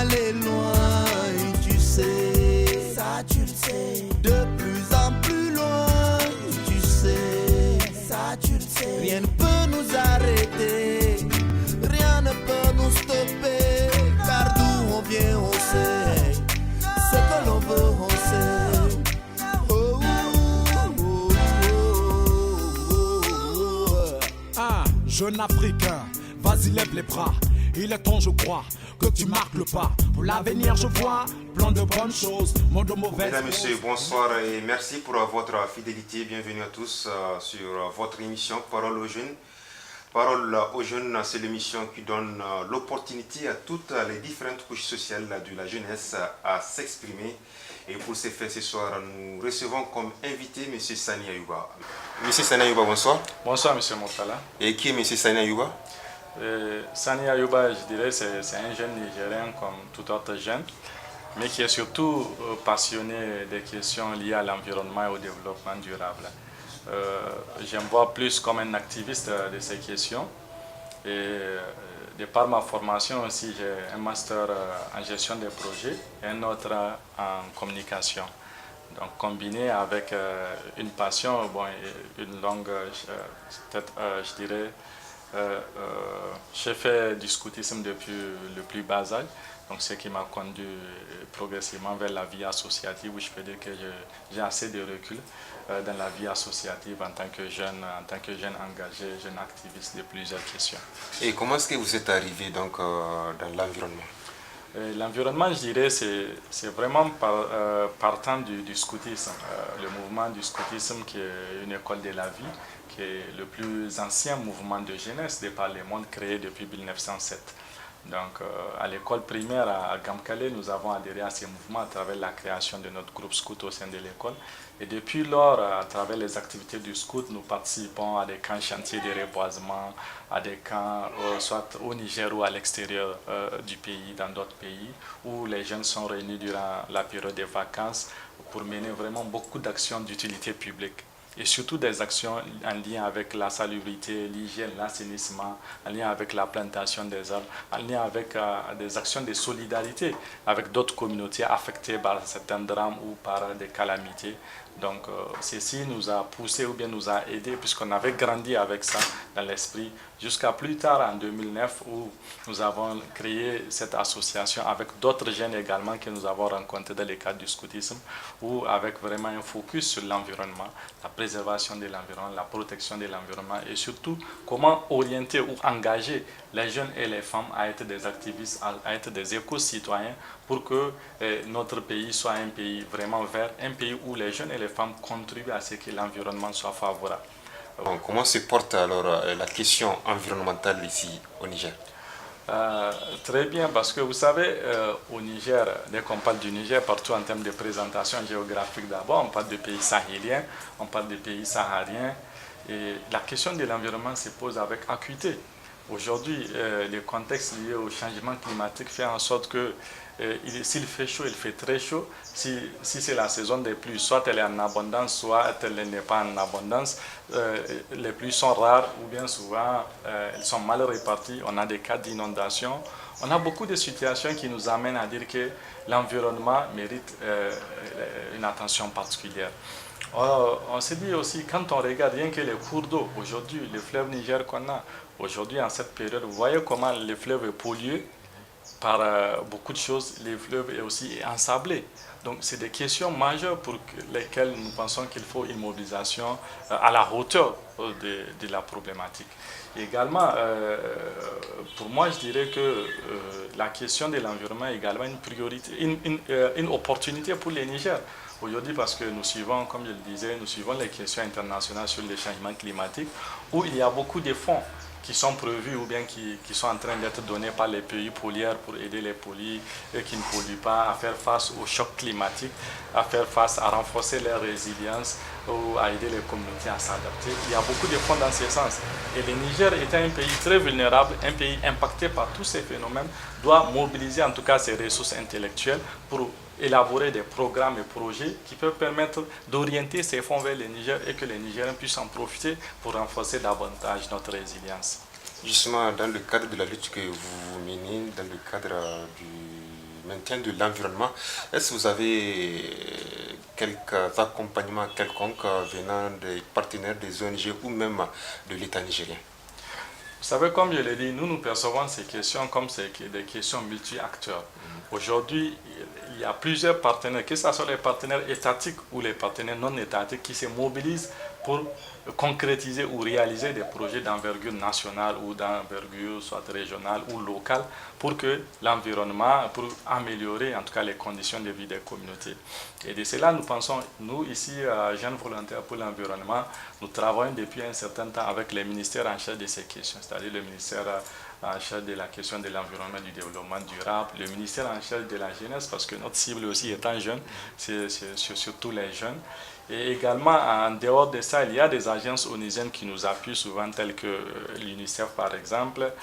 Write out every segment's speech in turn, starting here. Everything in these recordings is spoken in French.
aller loin, tu sais, ça tu le sais. De plus en plus loin, tu sais, ça tu le sais. Rien ne peut nous arrêter, rien ne peut nous stopper. Car d'où on vient, on sait, ce que l'on veut, on sait. Oh, oh, oh, oh, oh. Ah, jeune Africain, vas-y lève les bras. Il est temps, je crois, que tu marques le pas. Pour l'avenir, je vois plein de bonnes choses, moins de mauvaises. Mesdames, Messieurs, bonsoir et merci pour votre fidélité. Bienvenue à tous sur votre émission Parole aux jeunes. Parole aux jeunes, c'est l'émission qui donne l'opportunité à toutes les différentes couches sociales de la jeunesse à s'exprimer. Et pour ce faire, ce soir, nous recevons comme invité M. Sani Ayouba. M. Sani Ayouba, bonsoir. Bonsoir, M. Moutala. Et qui est M. Sani Ayouba? Sani Ayouba, je dirais, c'est un jeune Nigérien comme tout autre jeune, mais qui est surtout passionné des questions liées à l'environnement et au développement durable. Je me vois plus comme un activiste de ces questions. Et de par ma formation aussi, j'ai un master en gestion des projets et un autre en communication. Donc combiné avec une passion, bon, une longue, je dirais, j'ai fait du scoutisme depuis le plus bas âge, donc ce qui m'a conduit progressivement vers la vie associative, où je peux dire que j'ai assez de recul dans la vie associative en tant que jeune engagé, jeune activiste de plusieurs questions. Et comment est-ce que vous êtes arrivé donc, dans l'environnement? L'environnement, je dirais, c'est vraiment partant du scoutisme, le mouvement du scoutisme qui est une école de la vie, qui est le plus ancien mouvement de jeunesse de par le monde créé depuis 1907. Donc, à l'école primaire à Gamkale, nous avons adhéré à ces mouvements à travers la création de notre groupe scout au sein de l'école. Et depuis lors, à travers les activités du scout, nous participons à des camps chantiers de reboisement, à des camps soit au Niger ou à l'extérieur du pays, dans d'autres pays, où les jeunes sont réunis durant la période des vacances pour mener vraiment beaucoup d'actions d'utilité publique. Et surtout des actions en lien avec la salubrité, l'hygiène, l'assainissement, en lien avec la plantation des arbres, en lien avec des actions de solidarité avec d'autres communautés affectées par certains drames ou par des calamités. Donc ceci nous a poussé ou bien nous a aidé puisqu'on avait grandi avec ça dans l'esprit jusqu'à plus tard en 2009 où nous avons créé cette association avec d'autres jeunes également que nous avons rencontrés dans le cadre du scoutisme où avec vraiment un focus sur l'environnement, la préservation de l'environnement, la protection de l'environnement et surtout comment orienter ou engager les jeunes et les femmes à être des activistes, à être des éco-citoyens pour que notre pays soit un pays vraiment vert, un pays où les jeunes et les femmes contribuent à ce que l'environnement soit favorable. Bon, comment se porte alors la question environnementale ici au Niger? Très bien, parce que vous savez, au Niger, dès qu'on parle du Niger, partout en termes de présentation géographique d'abord, on parle des pays sahéliens, on parle des pays sahariens, et la question de l'environnement se pose avec acuité. Aujourd'hui, le contexte lié au changement climatique fait en sorte que s'il fait chaud, il fait très chaud. Si c'est la saison des pluies, soit elle est en abondance, soit elle n'est pas en abondance. Les pluies sont rares ou bien souvent elles sont mal réparties. On a des cas d'inondation. On a beaucoup de situations qui nous amènent à dire que l'environnement mérite une attention particulière. On se dit aussi, quand on regarde rien que les cours d'eau, aujourd'hui, le fleuve Niger qu'on a, aujourd'hui en cette période, vous voyez comment le fleuve est pollué par beaucoup de choses, le fleuve est aussi ensablé. Donc c'est des questions majeures pour lesquelles nous pensons qu'il faut une mobilisation à la hauteur de la problématique. Et également, pour moi, je dirais que la question de l'environnement est également une priorité, une opportunité pour les Niger. Aujourd'hui, parce que nous suivons, comme je le disais, nous suivons les questions internationales sur les changements climatiques, où il y a beaucoup de fonds qui sont prévus ou bien qui sont en train d'être donnés par les pays polières pour aider les pays qui ne polluent pas à faire face au choc climatique, à faire face, à renforcer leur résilience ou à aider les communautés à s'adapter. Il y a beaucoup de fonds dans ce sens. Et le Niger étant un pays très vulnérable, un pays impacté par tous ces phénomènes, doit mobiliser en tout cas ses ressources intellectuelles pour élaborer des programmes et projets qui peuvent permettre d'orienter ces fonds vers le Niger et que les Nigériens puissent en profiter pour renforcer davantage notre résilience. Justement, dans le cadre de la lutte que vous menez, dans le cadre du maintien de l'environnement. Est-ce que vous avez quelques accompagnements quelconques venant des partenaires des ONG ou même de l'État nigérien? Vous savez, comme je l'ai dit, nous percevons ces questions comme des questions multi-acteurs. Aujourd'hui, il y a plusieurs partenaires, que ce soit les partenaires étatiques ou les partenaires non étatiques, qui se mobilisent pour concrétiser ou réaliser des projets d'envergure nationale ou d'envergure soit régionale ou locale pour que l'environnement, pour améliorer en tout cas les conditions de vie des communautés. Et de cela, nous pensons, nous ici, Jeunes Volontaires pour l'Environnement, nous travaillons depuis un certain temps avec les ministères en charge de ces questions, c'est-à-dire le ministère en charge de la question de l'environnement et du développement durable, le ministère en charge de la jeunesse, parce que notre cible aussi étant jeune, c'est surtout les jeunes. Et également, en dehors de ça, il y a des agences onusiennes qui nous appuient souvent, telles que l'UNICEF par exemple.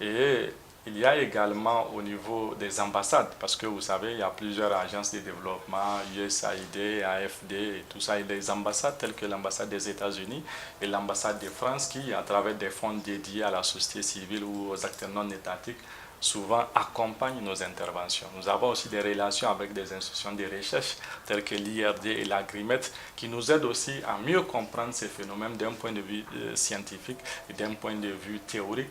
Et il y a également au niveau des ambassades, parce que vous savez, il y a plusieurs agences de développement, USAID, AFD et tout ça, et des ambassades telles que l'ambassade des États-Unis et l'ambassade de France qui, à travers des fonds dédiés à la société civile ou aux acteurs non étatiques, souvent accompagnent nos interventions. Nous avons aussi des relations avec des institutions de recherche telles que l'IRD et l'Agrimet qui nous aident aussi à mieux comprendre ces phénomènes d'un point de vue scientifique et d'un point de vue théorique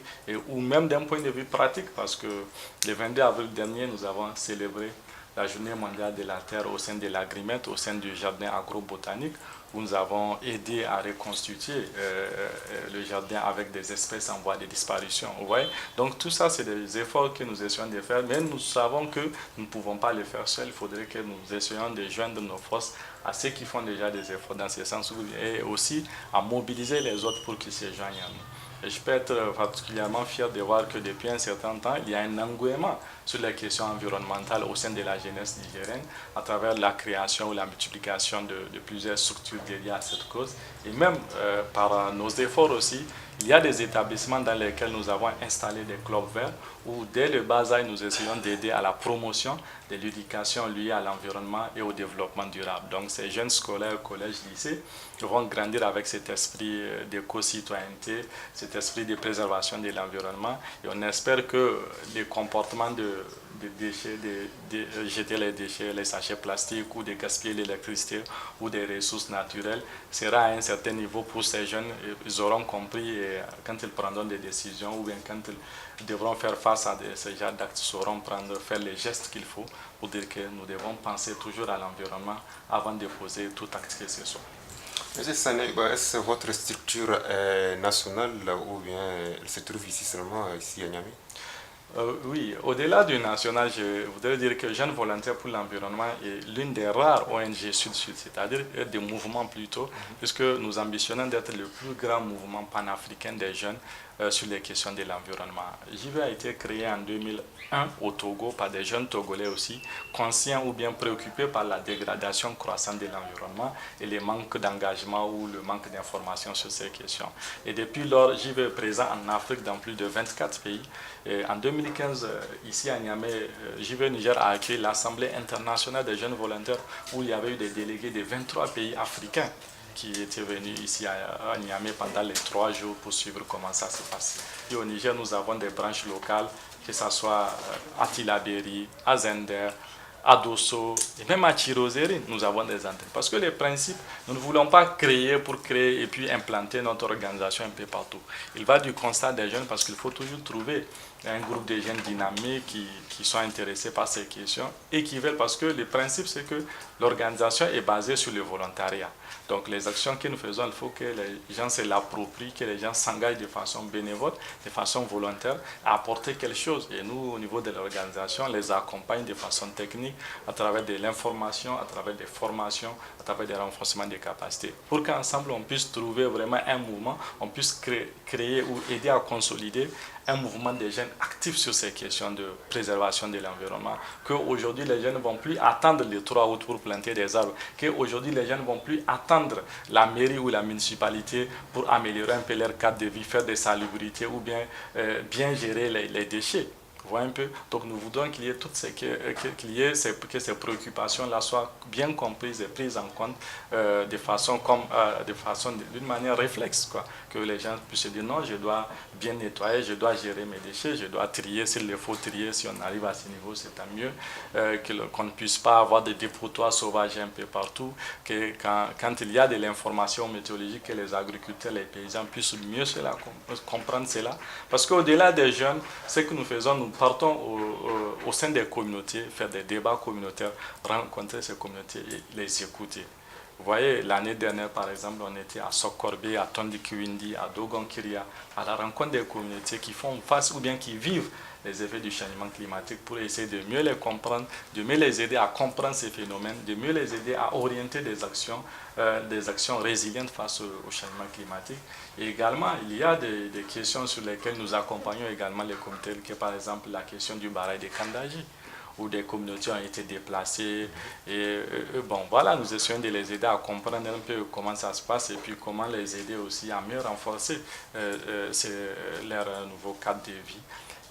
ou même d'un point de vue pratique parce que le 22 avril dernier, nous avons célébré la journée mondiale de la Terre au sein de l'Agrimet, au sein du jardin agro-botanique où nous avons aidé à reconstituer le jardin avec des espèces en voie de disparition. Ouais. Donc tout ça, c'est des efforts que nous essayons de faire, mais nous savons que nous ne pouvons pas les faire seuls. Il faudrait que nous essayions de joindre nos forces à ceux qui font déjà des efforts dans ce sens et aussi à mobiliser les autres pour qu'ils se joignent à nous. Et je peux être particulièrement fier de voir que depuis un certain temps, il y a un engouement sur les questions environnementales au sein de la jeunesse nigérienne à travers la création ou la multiplication de plusieurs structures dédiées à cette cause. Et même par nos efforts aussi, il y a des établissements dans lesquels nous avons installé des clubs verts où dès le bas âge, nous essayons d'aider à la promotion de l'éducation liée à l'environnement et au développement durable. Donc ces jeunes scolaires, collèges, lycées, vont grandir avec cet esprit d'éco-citoyenneté, cet esprit de préservation de l'environnement. Et on espère que les comportements de déchets, de jeter les déchets, les sachets plastiques ou de gaspiller l'électricité ou des ressources naturelles sera à un certain niveau pour ces jeunes. Ils auront compris et quand ils prendront des décisions ou bien quand ils devront faire face à ce genre d'actes, ils sauront faire les gestes qu'il faut pour dire que nous devons penser toujours à l'environnement avant de poser tout acte que ce soit. Monsieur Sané, est-ce que votre structure est nationale ou bien elle se trouve ici seulement, ici à Niamey? Oui, au-delà du national, je voudrais dire que Jeunes Volontaires pour l'Environnement est l'une des rares ONG sud-sud, c'est-à-dire des mouvements plutôt, puisque nous ambitionnons d'être le plus grand mouvement panafricain des jeunes sur les questions de l'environnement. JV a été créé en 2001 au Togo par des jeunes Togolais aussi, conscients ou bien préoccupés par la dégradation croissante de l'environnement et le manque d'engagement ou le manque d'information sur ces questions. Et depuis lors, JV est présent en Afrique dans plus de 24 pays. Et en 2015, ici à Niamey, JV Niger a accueilli l'Assemblée internationale des jeunes volontaires où il y avait eu des délégués de 23 pays africains qui étaient venus ici à Niamey pendant les 3 jours pour suivre comment ça se passe. Et au Niger, nous avons des branches locales, que ce soit à Tilaberi, à Zender, à Dosso et même à Chirozérine, nous avons des antennes. Parce que les principes, nous ne voulons pas créer pour créer et puis implanter notre organisation un peu partout. Il va du constat des jeunes parce qu'il faut toujours trouver un groupe de jeunes dynamiques qui sont intéressés par ces questions et qui veulent, parce que le principe c'est que l'organisation est basée sur le volontariat. Donc les actions que nous faisons, il faut que les gens se l'approprient, que les gens s'engagent de façon bénévole, de façon volontaire, à apporter quelque chose. Et nous, au niveau de l'organisation, on les accompagne de façon technique, à travers de l'information, à travers des formations, à travers des renforcements des capacités, pour qu'ensemble on puisse trouver vraiment un mouvement, on puisse créer ou aider à consolider un mouvement des jeunes actifs sur ces questions de préservation de l'environnement, qu'aujourd'hui les jeunes ne vont plus attendre les 3 août pour planter des arbres, qu'aujourd'hui les jeunes ne vont plus attendre la mairie ou la municipalité pour améliorer un peu leur cadre de vie, faire des salubrités ou bien gérer les déchets. voyez un peu? Donc nous voudrons qu'il y ait que ces préoccupations-là soient bien comprises et prises en compte d'une manière réflexe, quoi. Que les gens puissent se dire non, je dois bien nettoyer, je dois gérer mes déchets, je dois trier s'il le faut trier, si on arrive à ce niveau c'est tant mieux, qu'on ne puisse pas avoir des dépotoirs sauvages un peu partout, que quand il y a de l'information météorologique, que les agriculteurs, les paysans puissent mieux comprendre cela. Parce qu'au-delà des jeunes, ce que nous faisons, nous partons au sein des communautés, faire des débats communautaires, rencontrer ces communautés et les écouter. Vous voyez, l'année dernière, par exemple, on était à Sokorbe, à Tondikiwindi, à Dogonkiria, à la rencontre des communautés qui font face ou bien qui vivent les effets du changement climatique pour essayer de mieux les comprendre, de mieux les aider à comprendre ces phénomènes, de mieux les aider à orienter des actions résilientes face au changement climatique. Et également, il y a des questions sur lesquelles nous accompagnons également les communautés, que par exemple la question du barrage de Kandaji, où des communautés ont été déplacées. Et bon, voilà, nous essayons de les aider à comprendre un peu comment ça se passe et puis comment les aider aussi à mieux renforcer leur nouveau cadre de vie.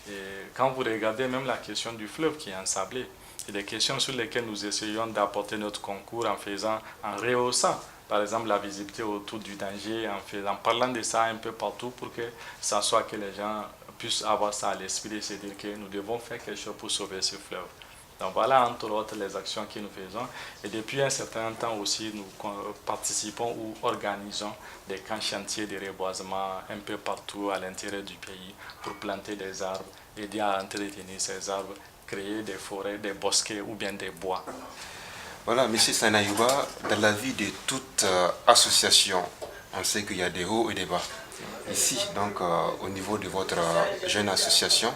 Et quand vous regardez même la question du fleuve qui est ensablé, c'est des questions sur lesquelles nous essayons d'apporter notre concours en rehaussant, par exemple, la visibilité autour du danger, en parlant de ça un peu partout pour que ça soit que les gens puissent avoir ça à l'esprit et se dire que nous devons faire quelque chose pour sauver ce fleuve. Donc voilà, entre autres, les actions que nous faisons. Et depuis un certain temps aussi, nous participons ou organisons des camps chantiers de reboisement un peu partout à l'intérieur du pays pour planter des arbres, aider à entretenir ces arbres, créer des forêts, des bosquets ou bien des bois. Voilà, M. Sanayouba, dans la vie de toute association, on sait qu'il y a des hauts et des bas. Ici, donc, au niveau de votre jeune association,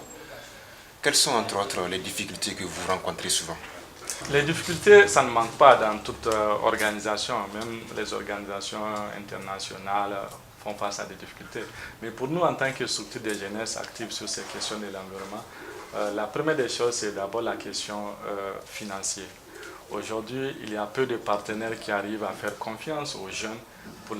quelles sont entre autres les difficultés que vous rencontrez souvent? Les difficultés, ça ne manque pas dans toute organisation, même les organisations internationales font face à des difficultés. Mais pour nous, en tant que structure de jeunesse active sur ces questions de l'environnement, la première des choses, c'est d'abord la question financière. Aujourd'hui, il y a peu de partenaires qui arrivent à faire confiance aux jeunes pour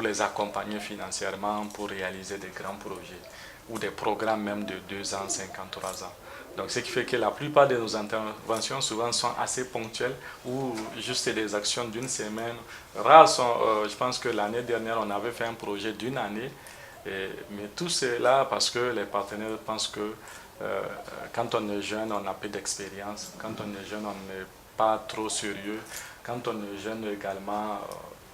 les accompagner financièrement, pour réaliser des grands projets ou des programmes même de 2 ans, 5 ans, 3 ans. Donc ce qui fait que la plupart de nos interventions souvent sont assez ponctuelles ou juste des actions d'une semaine. Rares sont, je pense que l'année dernière, on avait fait un projet d'1 année, mais tout cela parce que les partenaires pensent que quand on est jeune, on a peu d'expérience. Quand on est jeune, on n'est pas trop sérieux. Quand on est jeune également,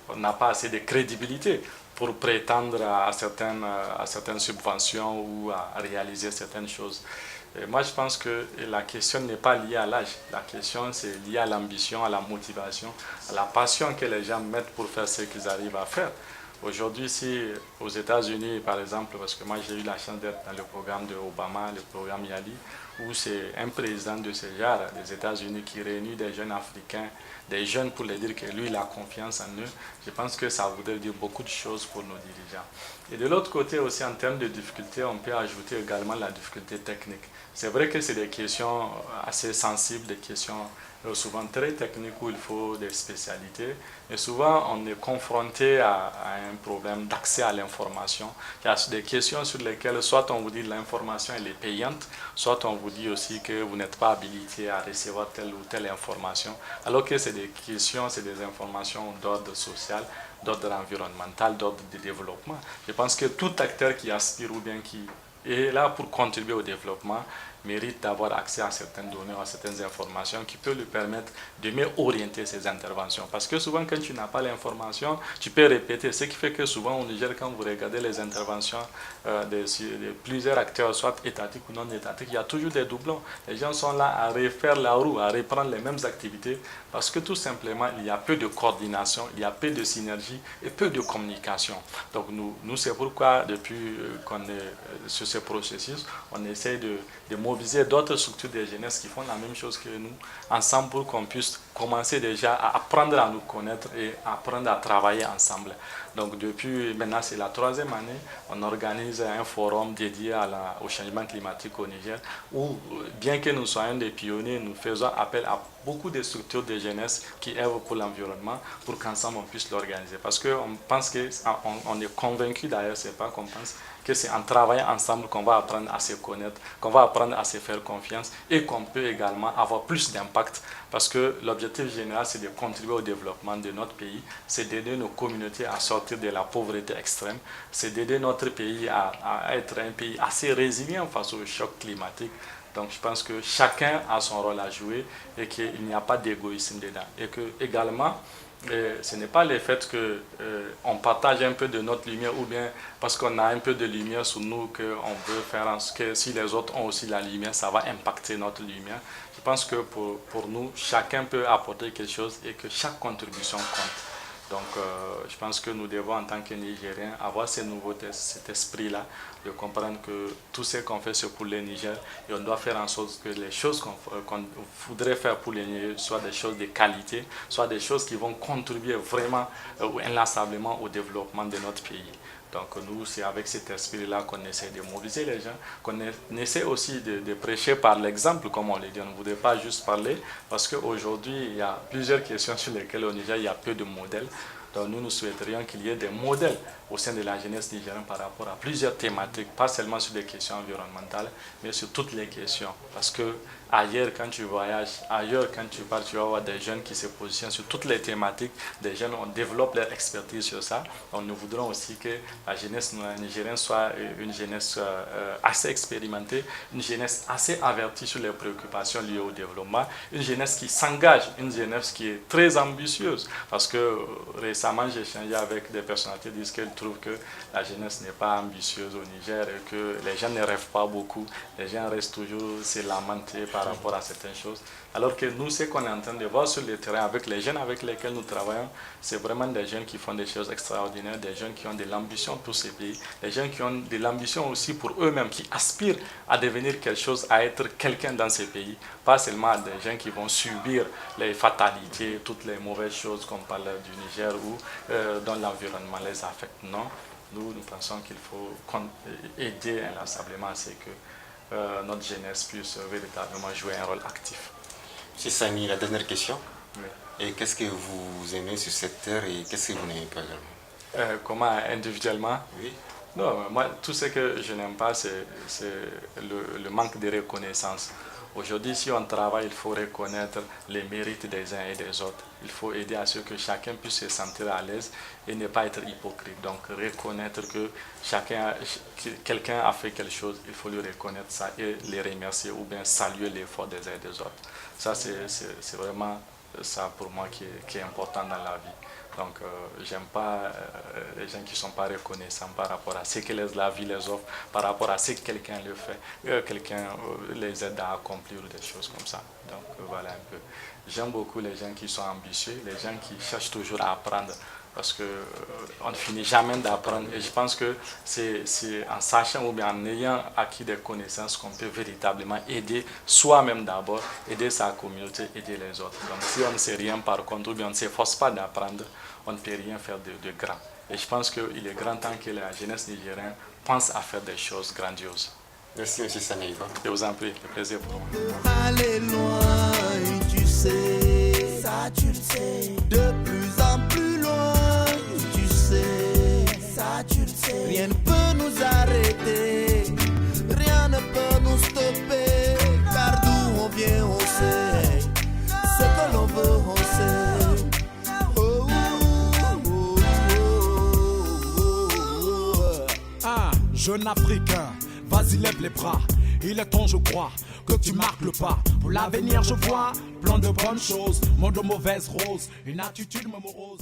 on n'a pas assez de crédibilité pour prétendre à certaines subventions ou à réaliser certaines choses. Et moi, je pense que la question n'est pas liée à l'âge. La question, c'est lié à l'ambition, à la motivation, à la passion que les gens mettent pour faire ce qu'ils arrivent à faire. Aujourd'hui, ici, aux États-Unis, par exemple, parce que moi, j'ai eu la chance d'être dans le programme de Obama, le programme YALI, où c'est un président de ce genre des États-Unis qui réunit des jeunes Africains, des jeunes pour leur dire que lui, il a confiance en eux. Je pense que ça voudrait dire beaucoup de choses pour nos dirigeants. Et de l'autre côté aussi, en termes de difficultés, on peut ajouter également la difficulté technique. C'est vrai que c'est des questions assez sensibles, des questions souvent très techniques où il faut des spécialités. Et souvent, on est confronté à un problème d'accès à l'information. Il y a des questions sur lesquelles soit on vous dit que l'information elle est payante, soit on vous dit aussi que vous n'êtes pas habilité à recevoir telle ou telle information. Alors que c'est des questions, c'est des informations d'ordre social, d'ordre environnemental, d'ordre de développement. Je pense que tout acteur qui aspire ou bien qui est là pour contribuer au développement mérite d'avoir accès à certaines données, à certaines informations qui peuvent lui permettre de mieux orienter ses interventions. Parce que souvent, quand tu n'as pas l'information, tu peux répéter. Ce qui fait que souvent, au Niger, quand vous regardez les interventions de plusieurs acteurs, soit étatiques ou non étatiques, il y a toujours des doublons. Les gens sont là à refaire la roue, à reprendre les mêmes activités, parce que tout simplement, il y a peu de coordination, il y a peu de synergie et peu de communication. Donc nous c'est pourquoi, depuis qu'on est sur ce processus, on essaie de mobiliser d'autres structures de jeunesse qui font la même chose que nous, ensemble pour qu'on puisse commencer déjà à apprendre à nous connaître et apprendre à travailler ensemble. Donc depuis maintenant, c'est la 3e année, on organise un forum dédié au changement climatique au Niger, où bien que nous soyons des pionniers, nous faisons appel à beaucoup de structures de jeunesse qui œuvrent pour l'environnement, pour qu'ensemble on puisse l'organiser. Parce qu'on pense on est convaincu d'ailleurs, c'est pas qu'on pense, que c'est en travaillant ensemble qu'on va apprendre à se connaître, qu'on va apprendre à se faire confiance et qu'on peut également avoir plus d'impact. Parce que l'objectif général, c'est de contribuer au développement de notre pays, c'est d'aider nos communautés à sortir de la pauvreté extrême, c'est d'aider notre pays à être un pays assez résilient face au choc climatique. Donc je pense que chacun a son rôle à jouer et qu'il n'y a pas d'égoïsme dedans. Et que également, ce n'est pas le fait qu'on partage un peu de notre lumière ou bien parce qu'on a un peu de lumière sur nous qu'on veut faire en sorte que si les autres ont aussi la lumière, ça va impacter notre lumière. Je pense que pour nous, chacun peut apporter quelque chose et que chaque contribution compte. Donc je pense que nous devons en tant que Nigériens avoir ces nouveautés, cet esprit-là, de comprendre que tout ce qu'on fait c'est pour le Niger et on doit faire en sorte que les choses qu'on voudrait faire pour le Niger soient des choses de qualité, soient des choses qui vont contribuer vraiment ou inlassablement au développement de notre pays. Donc nous, c'est avec cet esprit-là qu'on essaie de mobiliser les gens, qu'on essaie aussi de prêcher par l'exemple, comme on le dit. On ne voudrait pas juste parler, parce qu'aujourd'hui, il y a plusieurs questions sur lesquelles au Niger, il y a peu de modèles. Donc nous souhaiterions qu'il y ait des modèles au sein de la jeunesse nigérienne par rapport à plusieurs thématiques, pas seulement sur les questions environnementales, mais sur toutes les questions. Parce que ailleurs, quand tu voyages, ailleurs, quand tu pars, tu vas voir des jeunes qui se positionnent sur toutes les thématiques. Des jeunes, on développe leur expertise sur ça. Donc nous voudrons aussi que la jeunesse nigérienne soit une jeunesse assez expérimentée, une jeunesse assez avertie sur les préoccupations liées au développement, une jeunesse qui s'engage, une jeunesse qui est très ambitieuse. Parce que récemment, j'ai échangé avec des personnalités qui disent qu'elles trouvent que la jeunesse n'est pas ambitieuse au Niger et que les gens ne rêvent pas beaucoup. Les gens restent toujours se lamenter par rapport à certaines choses. Alors que nous, ce qu'on est en train de voir sur le terrain avec les jeunes avec lesquels nous travaillons, c'est vraiment des jeunes qui font des choses extraordinaires, des jeunes qui ont de l'ambition pour ces pays, des jeunes qui ont de l'ambition aussi pour eux-mêmes, qui aspirent à devenir quelque chose, à être quelqu'un dans ces pays. Pas seulement des gens qui vont subir les fatalités, toutes les mauvaises choses qu'on parle du Niger ou dont l'environnement les affecte. Non, nous pensons qu'il faut aider inlassablement à ce que notre jeunesse puisse véritablement jouer un rôle actif. M. Sani, la dernière question. Oui. Et qu'est-ce que vous aimez sur cette terre et qu'est-ce que vous n'aimez pas également? Comment individuellement? Oui. Non, moi, tout ce que je n'aime pas, c'est le manque de reconnaissance. Aujourd'hui, si on travaille, il faut reconnaître les mérites des uns et des autres. Il faut aider à ce que chacun puisse se sentir à l'aise et ne pas être hypocrite. Donc, reconnaître que quelqu'un a fait quelque chose, il faut lui reconnaître ça et les remercier ou bien saluer l'effort des uns et des autres. Ça, c'est vraiment ça pour moi qui est important dans la vie. Donc, j'aime pas les gens qui ne sont pas reconnaissants par rapport à ce que la vie les offre, par rapport à ce que quelqu'un le fait, quelqu'un les aide à accomplir des choses comme ça. Donc, voilà un peu. J'aime beaucoup les gens qui sont ambitieux, les gens qui cherchent toujours à apprendre, parce qu'on ne finit jamais d'apprendre. Et je pense que c'est en sachant ou bien en ayant acquis des connaissances qu'on peut véritablement aider soi-même d'abord, aider sa communauté, aider les autres. Donc si on ne sait rien par contre, ou bien on ne s'efforce pas d'apprendre, on ne peut rien faire de grand. Et je pense qu'il est grand temps que la jeunesse nigérienne pense à faire des choses grandioses. Merci M. Sani. Je vous en prie, le plaisir pour moi. Aller loin, tu sais, ça tu le sais, de plus en plus loin, tu sais, ça tu le sais. Rien ne peut nous arrêter, rien ne peut nous stopper, car d'où on vient on sait, ce que l'on veut on sait. Oh, oh, oh, oh, oh. Un jeune Africain, vas-y lève les bras. Il est temps je crois que tu marques le pas. Pour l'avenir je vois plein de bonnes choses, monde de mauvaises roses, une attitude morose.